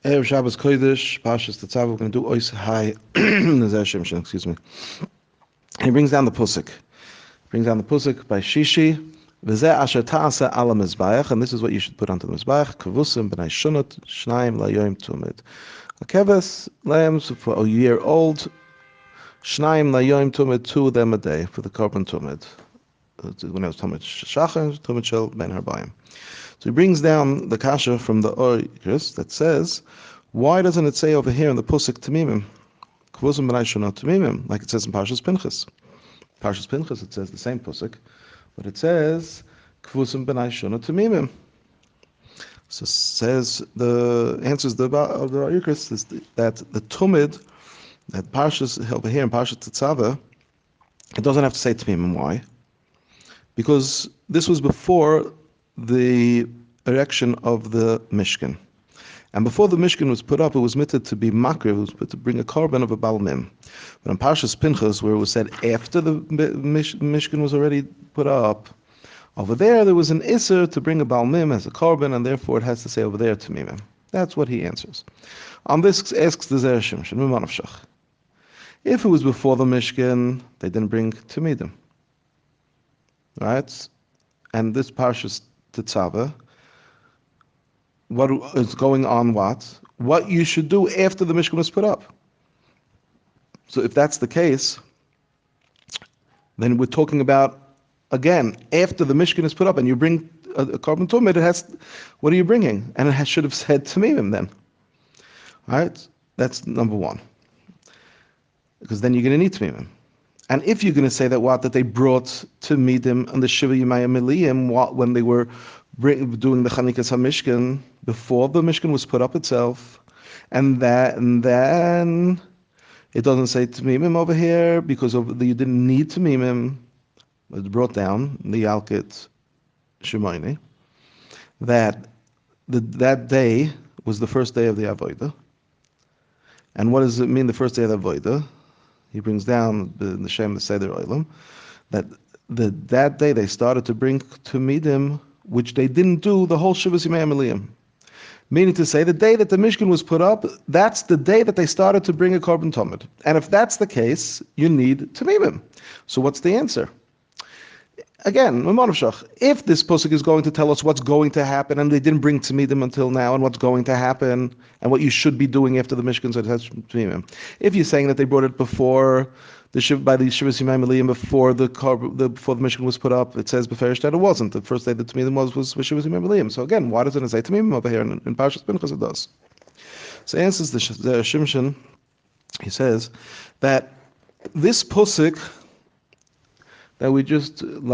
Erev Shabbos Kodesh, Parshat Tetzaveh. We're going to do Ois Hai, Zera Shimshon, excuse me. He brings down the Pusik. Brings down the Pusik by Shishi. V'zeh asher ta'asa ala Mizbeach, and this is what you should put onto the Mizbeach. Kavusim b'nai shunot, shnayim layoim tumid. A keves, lambs for a year old, shnayim layoim tumid, 2 of them a day for the korban tumid. When it was tumid shachar, tumid shel ben harbayim. So he brings down the kasha from the Oikris that says, why doesn't it say over here in the Pusik Tamimim? Kvuzim b'nai shunot Tamimim, like it says in Parshas Pinchas. Parshas Pinchas, it says the same Pusik, but it says Kvuzim b'nai shunot Tamimim. So says the answers of the Oikris is that the Tumid, that Parshas over here in Parshat Tetzaveh, it doesn't have to say Tamimim. Why? Because this was before the erection of the Mishkan. And before the Mishkan was put up, it was meant to be makriv, it was meant to bring a korban of a Baal Mim. But in Parshas Pinchas, where it was said after the Mishkan was already put up, over there was an Isser to bring a Baal Mim as a korban, and therefore it has to say over there Tamimim. That's what he answers. On this asks the Zera Shimshon, Miman of Shach. If it was before the Mishkan, they didn't bring Tamidim. Right? And this Parshas Tetzaveh, what is going on? What you should do after the Mishkan was put up. So if that's the case, then we're talking about, again, after the Mishkan is put up and you bring a korban tumid, it has, what are you bringing? And it should have said Tamimim then. All right? That's number one. Because then you're going to need Tamimim. And if you're going to say that they brought to meet him on the Shiva Yimaya Miliyim when they were doing the Chanikas HaMishkan before the Mishkan was put up itself, and then it doesn't say Tamimim over here because you didn't need Tamimim. It's brought down the Yalkut Shemaini that that day was the first day of the Avodah. And what does it mean, the first day of the Avodah? He brings down the Shem the Seder Olam that that day they started to bring to Midim, which they didn't do the whole Shivas Yimei Ameliyim. Meaning to say, the day that the Mishkan was put up, that's the day that they started to bring a korban tumid. And if that's the case, you need Tamimim. So what's the answer? Again, if this pasuk is going to tell us what's going to happen, and they didn't bring Tamimim until now, and what's going to happen, and what you should be doing after the Mishkan, so it has Tamimim. If you're saying that they brought it before by the Shivas Yimei Ameliyim, before the Mishkan was put up, it says beferish that it wasn't. The first day that Tamimim was Shivas Yimei Ameliyim. So again, why doesn't it say Tamimim over here in Parshas Pinchas? It does. So answers the Shimshon. He says that this pasuk that we just this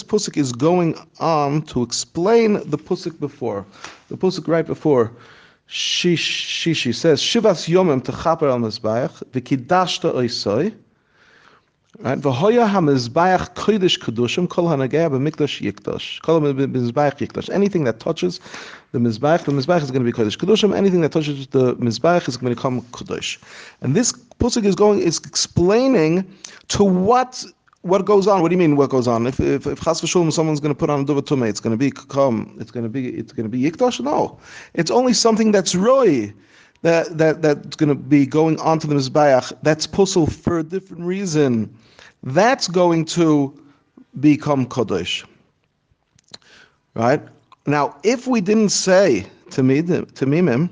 pasuk is going on to explain the pasuk before. The pasuk right before Shishi says Shivas Yomim Techaper al Mizbeach v'Kidashta Oisoi. Right? V'Hoya HaMizbeach Kodesh Kedushim Kol HaNageh BeMikdash Yikdash. Kol HaMizbeach Yikdash. Anything that touches the Mizbeach is going to be Kodesh Kedushim. Anything that touches the Mizbeach is going to become Kodesh. And this pasuk is explaining to what goes on. What do you mean? What goes on? If Chas v'Shalom someone's going to put on a duva tumei, it's going to be Yikdash. No, it's only something that's roy. That's going to be going onto the Mizbeach, that's puzzle for a different reason. That's going to become Kodesh. Right? Now, if we didn't say Tamimim,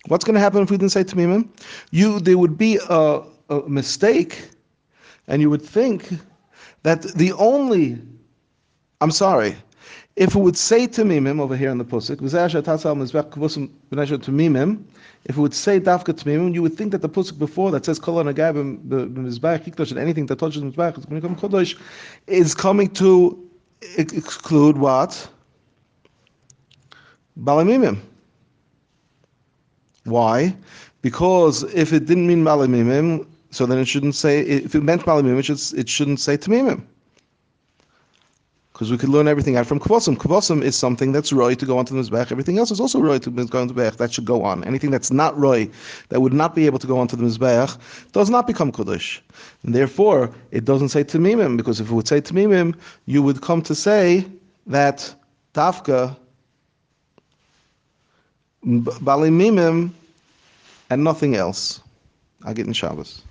what's going to happen if we didn't say Tamimim? There would be a mistake, and you would think that if it would say Tamimim over here in the Pusik, if it would say Dafka Tamimim, you would think that the Pusik before that says Kol HaNageh BeMizbeach Yikdash, and anything that touches the Mizbeach is going to become Kodesh, is coming to exclude what? Balamimim. Why? Because if it didn't mean Balamimim, so then it shouldn't say, if it meant Balamimim, it shouldn't say Tamimim. Because we could learn everything out from Kvosim. Kvosim is something that's roy to go onto the Mizbeach. Everything else is also roy to go onto the Mizbeach. That should go on. Anything that's not roy, that would not be able to go onto the Mizbeach, does not become Kodesh. And therefore, it doesn't say Tamimim, because if it would say Tamimim, you would come to say that Tafka Bali Mimim and nothing else. I get in Shabbos.